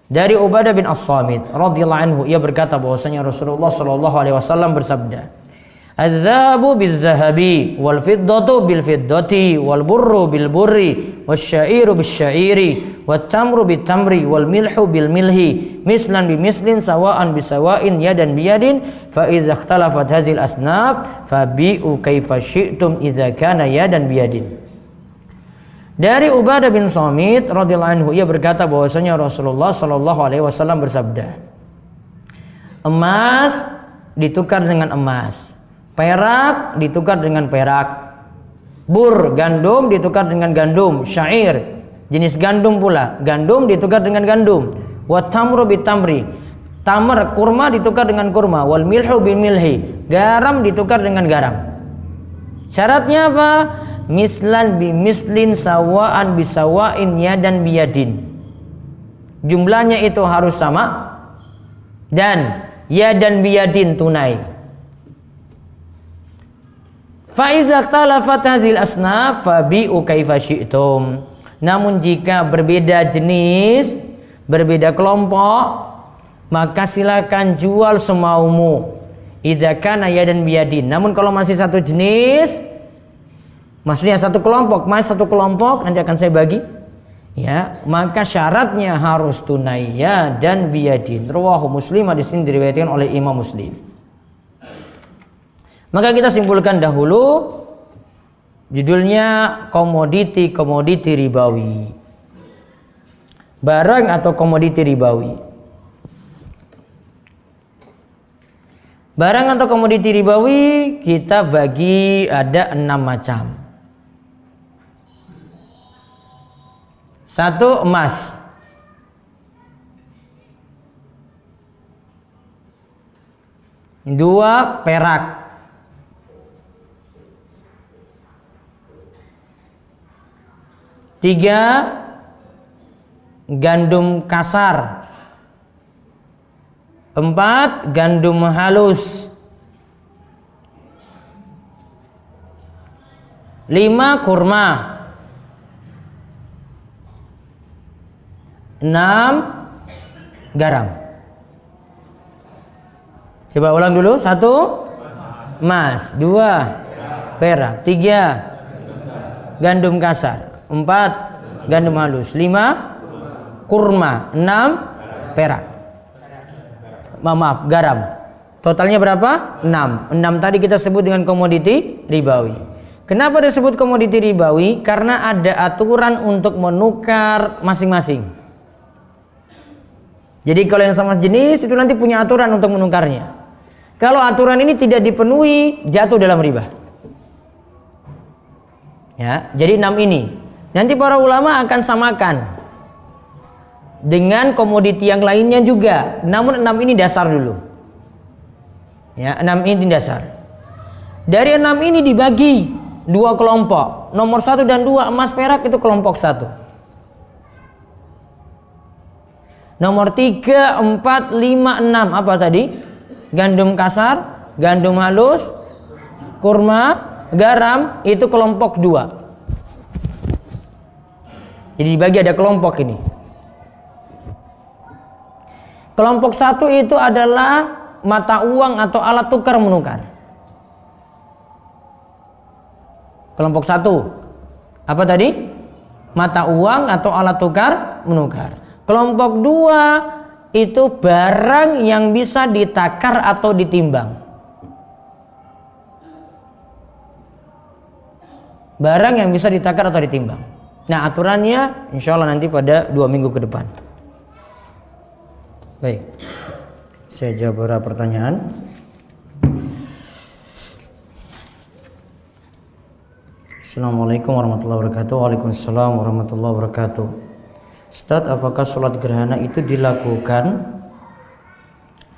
dari Ubadah bin As-Samit radhiyallahu anhu, ia berkata bahwasanya Rasulullah sallallahu alaihi wasallam bersabda, "Adz-dzahabu biz-dzahabi wal fiddatu bil fiddati wal burru bil burri wasy-sya'iru bis-syairi wat tamru bit tamri wal milhu bil milhi mislan bi mislin sawa'an bi sawa'in yadan bi yadin fa idza ikhtalafat hadhil asnaf fabi'u kaifa syi'tum idza kana yadan bi yadin." Dari Ubadah bin Samit radhiyallahu anhu, ia berkata bahwasanya Rasulullah sallallahu alaihi wasallam bersabda, emas ditukar dengan emas, perak ditukar dengan perak, bur gandum ditukar dengan gandum, syair jenis gandum pula, gandum ditukar dengan gandum, wat tamru bit tamri, tamar kurma ditukar dengan kurma, wal milhu bil milhi, garam ditukar dengan garam. Syaratnya apa? Mislan bi mislin sawaan bi sawain yadan bi yadin. Jumlahnya itu harus sama dan yadan bi yadin tunai. Fa iza ikhtalafat hazil asnaf fabi'u kaifa syi'tum. Namun jika berbeda jenis, berbeda kelompok, maka silakan jual semaumu. Idza kana yadan bi yadin. Namun kalau masih satu jenis, maksudnya satu kelompok, mas satu kelompok nanti akan saya bagi, ya, maka syaratnya harus tunai ya dan biyadin. Rawahu Muslim, hadis ini diriwayatkan oleh Imam Muslim. Maka kita simpulkan dahulu Judulnya komoditi ribawi. Barang atau komoditi ribawi. Barang atau komoditi ribawi kita bagi ada 6 macam. 1, emas. 2, perak. 3, gandum kasar. 4, gandum halus. 5, kurma. 6, garam. Coba ulang dulu. 1, emas. 2, perak. 3, gandum kasar. 4, gandum halus. 5, kurma. 6, perak. Maaf, garam. Totalnya berapa? 6. 6 tadi kita sebut dengan komoditi ribawi. Kenapa disebut komoditi ribawi? Karena ada aturan untuk menukar masing-masing. Jadi kalau yang sama jenis itu nanti punya aturan untuk menukarnya. Kalau aturan ini tidak dipenuhi, jatuh dalam riba. Ya, jadi 6 ini. Nanti para ulama akan samakan dengan komoditi yang lainnya juga. Namun 6 ini dasar dulu. Ya, 6 ini dasar. Dari 6 ini dibagi 2 kelompok. Nomor 1 dan 2 emas perak itu kelompok 1. Nomor 3, 4, 5, 6 apa tadi? Gandum kasar, gandum halus, kurma, garam itu kelompok 2. Jadi dibagi ada kelompok ini. Kelompok 1 itu adalah mata uang atau alat tukar menukar. Kelompok 1 apa tadi? Mata uang atau alat tukar menukar. Kelompok 2 itu barang yang bisa ditakar atau ditimbang. Barang yang bisa ditakar atau ditimbang. Nah, aturannya insya Allah nanti pada 2 minggu ke depan. Baik, saya jawab beberapa pertanyaan. Assalamualaikum warahmatullahi wabarakatuh. Waalaikumsalam warahmatullahi wabarakatuh. Ustaz, apakah sholat gerhana itu dilakukan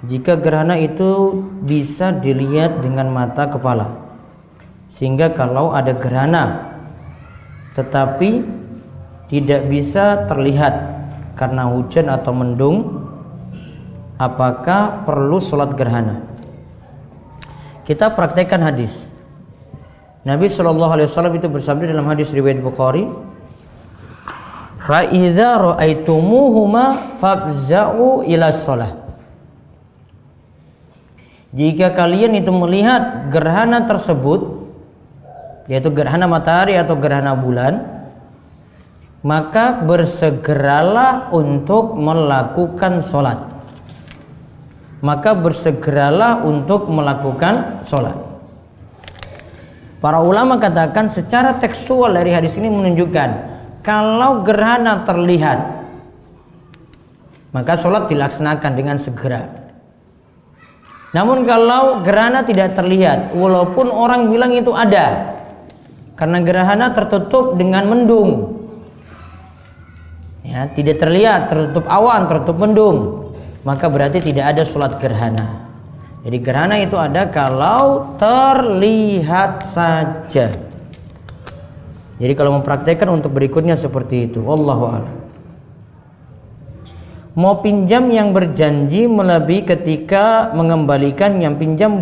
jika gerhana itu bisa dilihat dengan mata kepala? Sehingga kalau ada gerhana tetapi tidak bisa terlihat karena hujan atau mendung, apakah perlu sholat gerhana? Kita praktekkan hadis. Nabi SAW itu bersabda dalam hadis riwayat Bukhari, fa idza ra'aitumuhuma fafza'u ila shalah. Jika kalian itu melihat gerhana tersebut, yaitu gerhana matahari atau gerhana bulan, maka bersegeralah untuk melakukan sholat. Maka bersegeralah untuk melakukan sholat. Para ulama katakan secara tekstual dari hadis ini menunjukkan kalau gerhana terlihat, maka sholat dilaksanakan dengan segera. Namun kalau gerhana tidak terlihat, walaupun orang bilang itu ada, karena gerhana tertutup dengan mendung, ya, tidak terlihat, tertutup awan, tertutup mendung, maka berarti tidak ada sholat gerhana. Jadi gerhana itu ada kalau terlihat saja. Jadi kalau mempraktekkan untuk berikutnya seperti itu. Wallahu a'lam. Mau pinjam yang berjanji melebihi ketika mengembalikan yang pinjam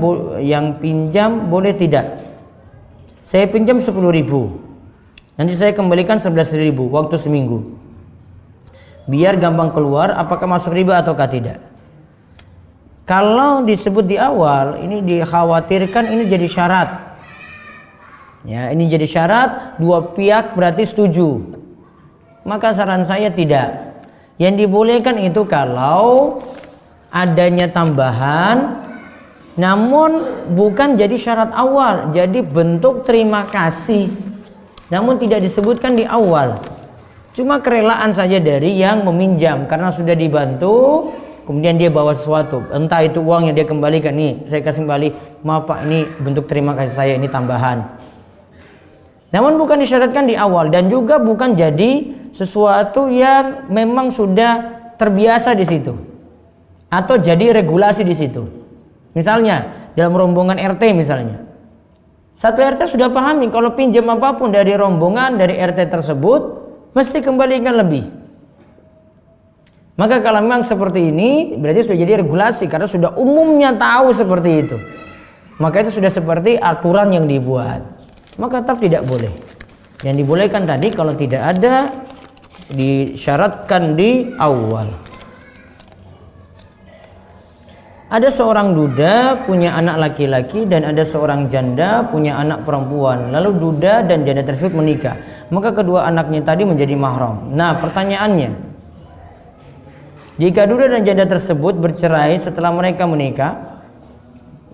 boleh tidak? Saya pinjam 10.000. Nanti saya kembalikan 11.000 waktu seminggu. Biar gampang keluar apakah masuk riba ataukah tidak? Kalau disebut di awal ini dikhawatirkan ini jadi syarat. Ya, ini jadi syarat, dua pihak berarti setuju. Maka saran saya tidak. Yang dibolehkan itu kalau adanya tambahan, namun bukan jadi syarat awal, jadi bentuk terima kasih. namun tidak disebutkan di awal. Cuma kerelaan saja dari yang meminjam karena sudah dibantu, kemudian dia bawa sesuatu, entah itu uang yang dia kembalikan, nih saya kasih kembali, maaf Pak, ini bentuk terima kasih saya, ini tambahan. Namun bukan disyaratkan di awal dan juga bukan jadi sesuatu yang memang sudah terbiasa di situ atau jadi regulasi di situ. Misalnya dalam rombongan RT misalnya, satu RT sudah pahami kalau pinjam apapun dari rombongan dari RT tersebut mesti kembalikan lebih. Maka kalau memang seperti ini berarti sudah jadi regulasi karena sudah umumnya tahu seperti itu. Maka itu sudah seperti aturan yang dibuat. Maka tetap tidak boleh. Yang dibolehkan tadi kalau tidak ada disyaratkan di awal. Ada seorang duda punya anak laki-laki dan ada seorang janda punya anak perempuan. Lalu duda dan janda tersebut menikah. Maka kedua anaknya tadi menjadi mahram. Nah, pertanyaannya, jika duda dan janda tersebut bercerai setelah mereka menikah,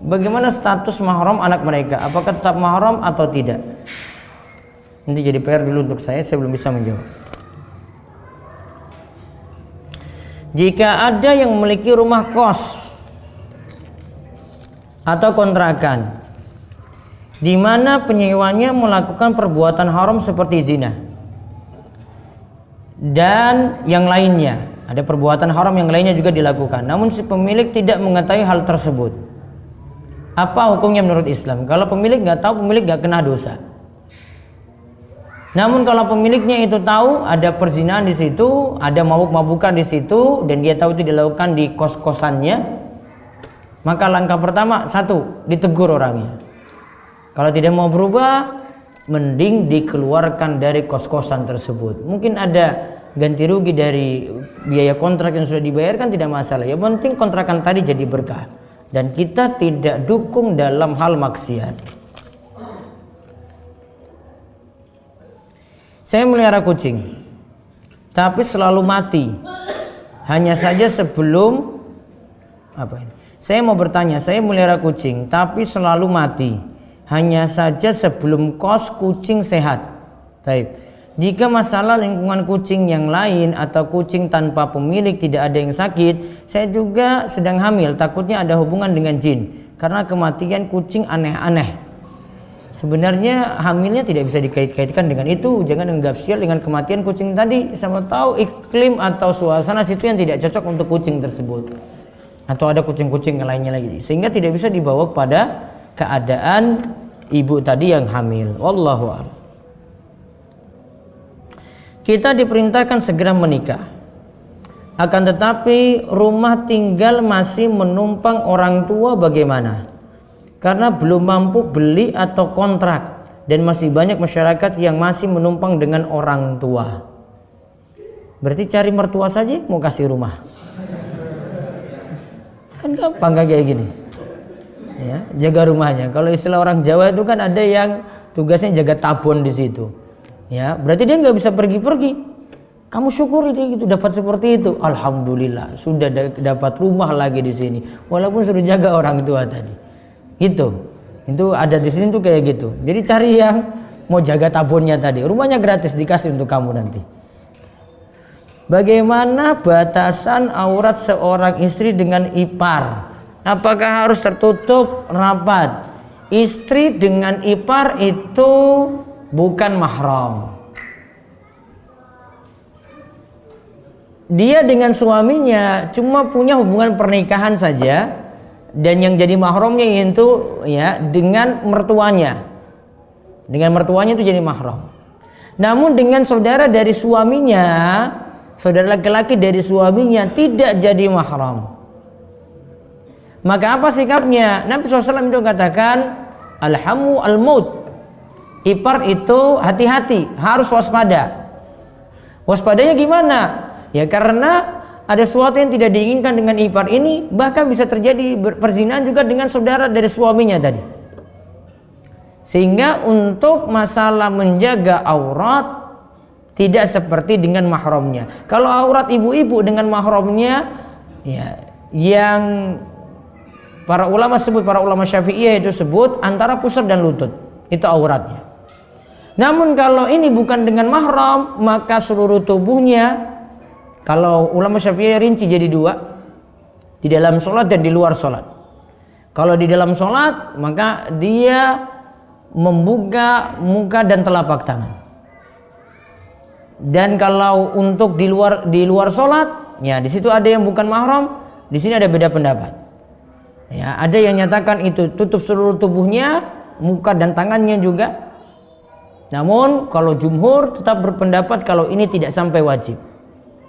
bagaimana status mahram anak mereka? Apakah tetap mahram atau tidak? Nanti jadi PR dulu untuk saya belum bisa menjawab. Jika ada yang memiliki rumah kos atau kontrakan di mana penyewanya melakukan perbuatan haram seperti zina dan yang lainnya, ada perbuatan haram yang lainnya juga dilakukan, namun si pemilik tidak mengetahui hal tersebut, apa hukumnya menurut Islam? Kalau pemilik nggak tahu, pemilik nggak kena dosa. Namun kalau pemiliknya itu tahu ada perzinahan di situ, ada mabuk-mabukan di situ, dan dia tahu itu dilakukan di kos-kosannya, maka langkah pertama, satu, ditegur orangnya. Kalau tidak mau berubah, mending dikeluarkan dari kos-kosan tersebut. Mungkin ada ganti rugi dari biaya kontrak yang sudah dibayarkan, tidak masalah. Yang penting kontrakan tadi jadi berkah. Dan kita tidak dukung dalam hal maksiat. Saya melihara kucing, tapi selalu mati. Hanya saja sebelum saya mau bertanya, saya melihara kucing, tapi selalu mati. Hanya saja sebelum kos kucing sehat. Baik. Jika masalah lingkungan kucing yang lain atau kucing tanpa pemilik tidak ada yang sakit, saya juga sedang hamil, takutnya ada hubungan dengan jin karena kematian kucing aneh-aneh. Sebenarnya hamilnya tidak bisa dikait-kaitkan dengan itu. Jangan anggap sial dengan kematian kucing tadi. Sama tahu iklim atau suasana situ yang tidak cocok untuk kucing tersebut, atau ada kucing-kucing yang lainnya lagi, sehingga tidak bisa dibawa kepada keadaan ibu tadi yang hamil. Wallahu a'lam. Kita diperintahkan segera menikah, akan tetapi rumah tinggal masih menumpang orang tua, bagaimana? Karena belum mampu beli atau kontrak, dan masih banyak masyarakat yang masih menumpang dengan orang tua. Berarti cari mertua saja mau kasih rumah, kan gampang kayak gini ya, jaga rumahnya. Kalau istilah orang Jawa itu kan ada yang tugasnya jaga tabon di situ ya, berarti dia nggak bisa pergi-pergi. Kamu syukuri dia gitu, dapat seperti itu. Alhamdulillah sudah dapat rumah lagi di sini, walaupun suruh jaga orang tua tadi. Itu ada di sini tuh kayak gitu. Jadi cari yang mau jaga tabunnya tadi, rumahnya gratis dikasih untuk kamu nanti. Bagaimana batasan aurat seorang istri dengan ipar? Apakah harus tertutup rapat? Istri dengan ipar itu bukan mahram. Dia dengan suaminya cuma punya hubungan pernikahan saja, dan yang jadi mahramnya itu ya dengan mertuanya. Dengan mertuanya itu jadi mahram. Namun dengan saudara dari suaminya, saudara laki-laki dari suaminya tidak jadi mahram. Maka apa sikapnya? Nabi SAW itu katakan alhamu al-maut. Ipar itu hati-hati, harus waspada. Waspadanya gimana? Ya karena ada sesuatu yang tidak diinginkan dengan ipar ini, bahkan bisa terjadi perzinahan juga dengan saudara dari suaminya tadi. Sehingga untuk masalah menjaga aurat tidak seperti dengan mahramnya. Kalau aurat ibu-ibu dengan mahramnya, ya yang para ulama Syafi'iyah itu sebut antara pusar dan lutut, itu auratnya. Namun kalau ini bukan dengan mahram, maka seluruh tubuhnya, kalau ulama Syafi'i rinci jadi dua, di dalam sholat dan di luar sholat. Kalau di dalam sholat, maka dia membuka muka dan telapak tangan. Dan kalau untuk di luar sholat, ya di situ ada yang bukan mahram, di sini ada beda pendapat. Ya, ada yang nyatakan itu tutup seluruh tubuhnya, muka dan tangannya juga. Namun kalau jumhur tetap berpendapat kalau ini tidak sampai wajib.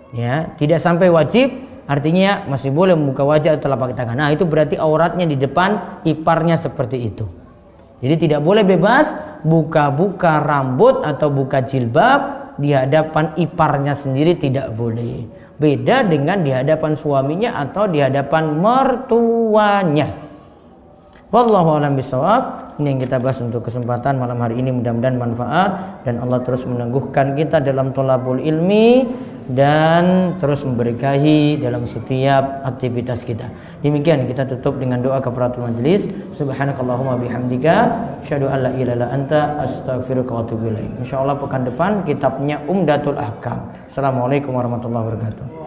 Ya, tidak sampai wajib, artinya masih boleh membuka wajah atau telapak tangan. Nah, itu berarti auratnya di depan, iparnya seperti itu. Jadi tidak boleh bebas buka-buka rambut atau buka jilbab di hadapan iparnya sendiri, tidak boleh. Beda dengan di hadapan suaminya atau di hadapan mertuanya. Wallahu a'lam bishawab. Ini yang kita bahas untuk kesempatan malam hari ini, mudah-mudahan manfaat dan Allah terus meneguhkan kita dalam thalabul ilmi dan terus memberkahi dalam setiap aktivitas kita. Demikian kita tutup dengan doa kafaratul majelis. Subhanakallahumma bihamdika asyhadu an la ilaha illa anta astaghfiruka wa atubu ilaik. Insyaallah pekan depan kitabnya Umdatul Ahkam. Assalamualaikum warahmatullahi wabarakatuh.